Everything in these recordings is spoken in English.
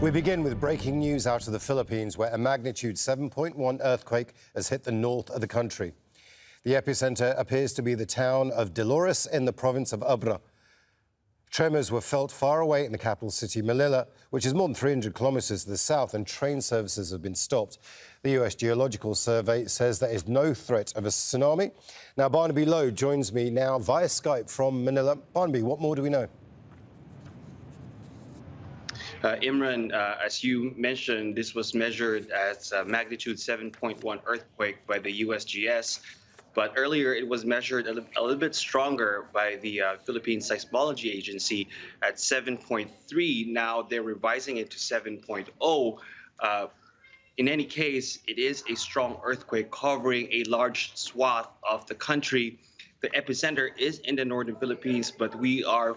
We begin with breaking news out of the Philippines, where a magnitude 7.1 earthquake has hit the north of the country. The epicenter appears to be the town of Dolores in the province of Abra. Tremors were felt far away in the capital city, Manila, which is more than 300 kilometers to the south, and train services have been stopped. The US Geological Survey says there is no threat of a tsunami. Now, Barnaby joins me now via Skype from Manila. Barnaby, what more do we know? Imran, as you mentioned, this was measured as a magnitude 7.1 earthquake by the USGS, but earlier it was measured a little bit stronger by the Philippines Seismology Agency at 7.3. Now they're revising it to 7.0. In any case, it is a strong earthquake covering a large swath of the country. The epicenter is in the northern Philippines, but we are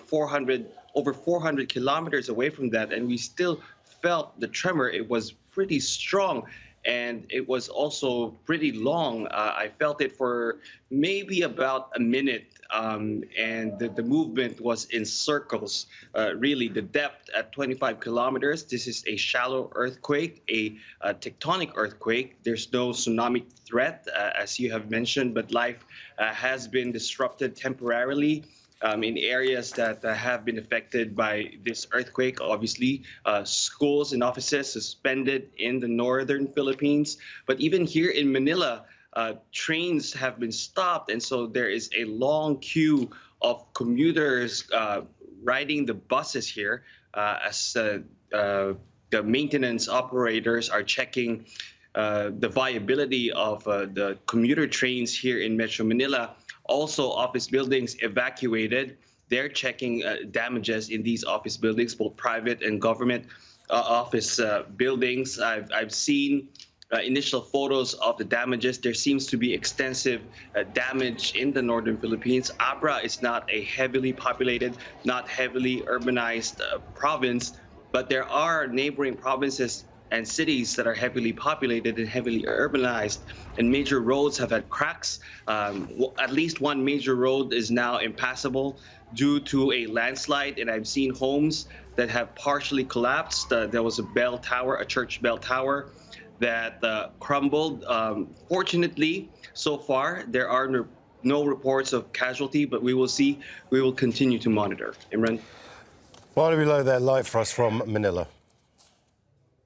over 400 kilometers away from that, and we still felt the tremor. It was pretty strong, and it was also pretty long. I felt it for maybe about a minute, and the movement was in circles. Really, the depth at 25 kilometers. This is a shallow earthquake, a tectonic earthquake. There's no tsunami threat, as you have mentioned, but life has been disrupted temporarily in areas that have been affected by this earthquake. Obviously, schools and offices suspended in the northern Philippines. But even here in Manila, trains have been stopped. And so there is a long queue of commuters riding the buses here as the maintenance operators are checking the viability of the commuter trains here in Metro Manila. Also, office buildings evacuated. They're checking damages in these office buildings, both private and government office buildings. I've seen initial photos of the damages. There seems to be extensive damage in the northern Philippines. Abra is not a heavily populated, not heavily urbanized province, but there are neighboring provinces and cities that are heavily populated and heavily urbanized, and major roads have had cracks. At least one major road is now impassable due to a landslide, and I've seen homes that have partially collapsed. There was a bell tower, a church bell tower, that crumbled. Fortunately, so far, there are no reports of casualty, but we will see. We will continue to monitor. Imran? Barnaby there live for us from Manila.